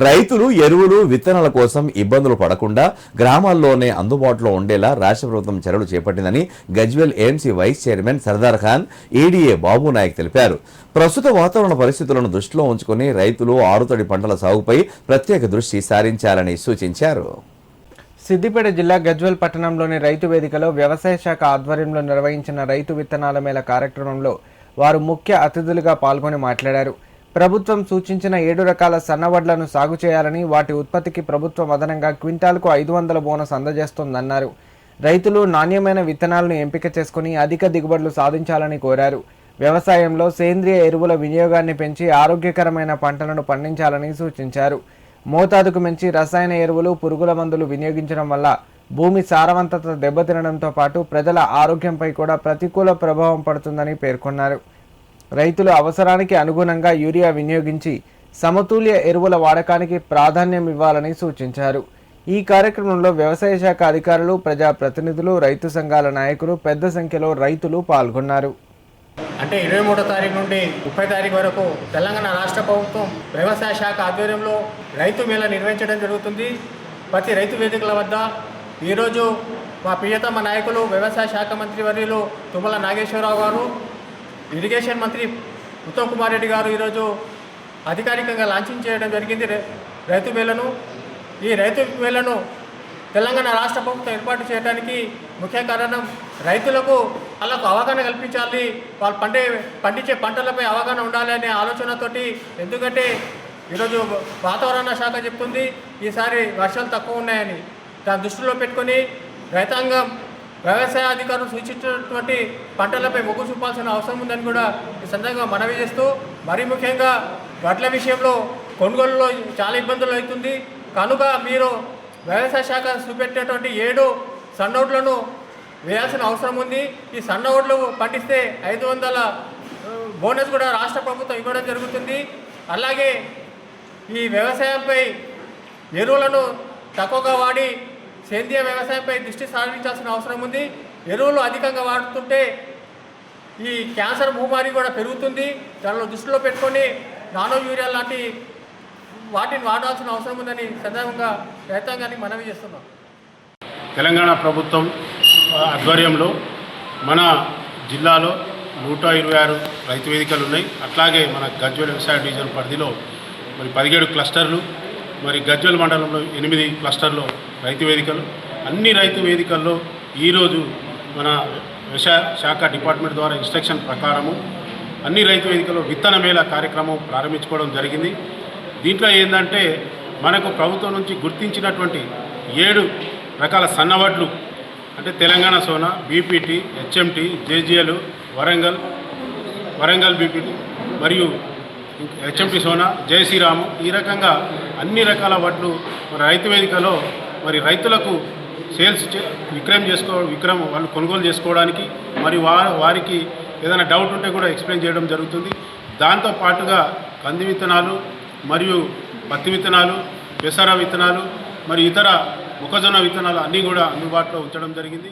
రైతులు ఎరువులు విత్తనాల కోసం ఇబ్బందులు పడకుండా గ్రామాల్లోనే అందుబాటులో ఉండేలా రాష్ట్ర ప్రభుత్వం చర్యలు చేపట్టిందని Gajwel AMC vice chairman Sardar Khan ADA Babu Nayak తెలిపారు. ప్రస్తుత వాతావరణ పరిస్థితులను దృష్టిలో ఉంచుకుని రైతులు ఆరుతడి పంటల సాగుపై ప్రత్యేక దృష్టి సారించాలని సూచించారు. సిద్దిపేట జిల్లా గజ్వేల్ పట్టణంలోని రైతు వేదికలో వ్యవసాయ శాఖ ఆధ్వర్యంలో నిర్వహించిన రైతు విత్తనాల మేళ కార్యక్రమంలో వారు ముఖ్య అతిథులుగా పాల్గొని మాట్లాడారు. ప్రభుత్వం సూచించిన 7 రకాల సన్నవడ్లను సాగు చేయాలని, వాటి ఉత్పత్తికి ప్రభుత్వం అదనంగా క్వింటాల్కు 500 బోనస్ అందజేస్తోందన్నారు. రైతులు నాణ్యమైన విత్తనాలను ఎంపిక చేసుకుని అధిక దిగుబడులు సాధించాలని కోరారు. వ్యవసాయంలో సేంద్రియ ఎరువుల వినియోగాన్ని పెంచి ఆరోగ్యకరమైన పంటలను పండించాలని సూచించారు. మోతాదుకు మించి రసాయన ఎరువులు, పురుగుల మందులు వినియోగించడం వల్ల భూమి సారవంతత దెబ్బతినడంతో పాటు ప్రజల ఆరోగ్యంపై కూడా ప్రతికూల ప్రభావం పడుతుందని పేర్కొన్నారు. రైతులు అవసరానికి అనుగుణంగా యూరియా వినియోగించి సమతుల్య ఎరువుల వాడకానికి ప్రాధాన్యం ఇవ్వాలని సూచించారు. ఈ కార్యక్రమంలో వ్యవసాయ శాఖ అధికారులు, ప్రజాప్రతినిధులు, రైతు సంఘాల నాయకులు పెద్ద సంఖ్యలో రైతులు పాల్గొన్నారు. అంటే 23వ తారీఖు నుండి 30వ తారీఖు వరకు తెలంగాణ రాష్ట్ర ప్రభుత్వం వ్యవసాయ శాఖ ఆధ్వర్యంలో రైతు మేళ నిర్వహించడం జరుగుతుంది. ప్రతి రైతు వేదికల వద్ద ఈరోజు మా ప్రియతమ నాయకులు వ్యవసాయ శాఖ మంత్రి వర్యులు తుమ్మల నాగేశ్వరరావు గారు, ఇరిగేషన్ మంత్రి ఉత్తమ్ కుమార్ రెడ్డి గారు ఈరోజు అధికారికంగా లాంచింగ్ చేయడం జరిగింది రైతు మేళను. ఈ రైతు మేళను తెలంగాణ రాష్ట్ర ప్రభుత్వం ఏర్పాటు చేయడానికి ముఖ్య కారణం రైతులకు వాళ్ళకు అవగాహన కల్పించాలి, వాళ్ళు పండించే పంటలపై అవగాహన ఉండాలి అనే ఆలోచనతోటి. ఎందుకంటే ఈరోజు వాతావరణ శాఖ చెప్తుంది ఈసారి వర్షాలు తక్కువ ఉన్నాయని. దాన్ని దృష్టిలో పెట్టుకొని రైతాంగం వ్యవసాయ అధికారులు సూచించినటువంటి పంటలపై మొగ్గు చూపాల్సిన అవసరం ఉందని కూడా ఈ సందర్భంగా మనవి చేస్తూ, మరీ ముఖ్యంగా వడ్ల విషయంలో కొనుగోలులో చాలా ఇబ్బందులు అవుతుంది. కనుక మీరు వ్యవసాయ శాఖ చూపెట్టినటువంటి 7 సన్నోడ్లను వేయాల్సిన అవసరం ఉంది. ఈ సన్నోడ్లు పండిస్తే 500 బోనస్ కూడా రాష్ట్ర ప్రభుత్వం ఇవ్వడం జరుగుతుంది. అలాగే ఈ వ్యవసాయంపై ఎరువులను తక్కువగా వాడి సేంద్రియ వ్యవసాయంపై దృష్టి సారించాల్సిన అవసరం ఉంది. ఎరువులు అధికంగా వాడుతుంటే ఈ క్యాన్సర్ భూమారి కూడా పెరుగుతుంది. దానిలో దృష్టిలో పెట్టుకొని నానో యూరియా లాంటి వాటిని వాడాల్సిన అవసరం ఉందని సందర్భంగా రైతాంగానికి మనవి చేస్తున్నాం. తెలంగాణ ప్రభుత్వం ఆధ్వర్యంలో మన జిల్లాలో 126 రైతు వేదికలు ఉన్నాయి. అట్లాగే మన గజ్వేల్ వ్యవసాయ డివిజన్ పరిధిలో మరి 17 క్లస్టర్లు, మరి గజ్వేల్ మండలంలో 8 క్లస్టర్లో రైతు వేదికలు. అన్ని రైతు వేదికల్లో ఈరోజు మన వ్యవసాయ శాఖ డిపార్ట్మెంట్ ద్వారా ఇన్స్ట్రక్షన్ ప్రకారము అన్ని రైతు వేదికల్లో విత్తన మేళ కార్యక్రమం ప్రారంభించుకోవడం జరిగింది. దీంట్లో ఏంటంటే మనకు ప్రభుత్వం నుంచి గుర్తించినటువంటి 7 రకాల సన్నవడ్లు అంటే Telangana Sona, BPT, HMT, JGL, Warangal BPT మరియు హెచ్ఎంటీ సోనా, జై శ్రీరాము, ఈ రకంగా అన్ని రకాల వడ్లు మరి రైతు వేదికలో మరి రైతులకు సేల్స్ విక్రయం వాళ్ళు కొనుగోలు చేసుకోవడానికి మరి వారికి ఏదైనా డౌట్ ఉంటే కూడా ఎక్స్ప్లెయిన్ చేయడం జరుగుతుంది. దాంతో పాటుగా కంది విత్తనాలు మరియు పత్తి విత్తనాలు, పెసర విత్తనాలు మరి ఇతర మొక్కజొన్న విత్తనాలు అన్నీ కూడా అందుబాటులో ఉంచడం జరిగింది.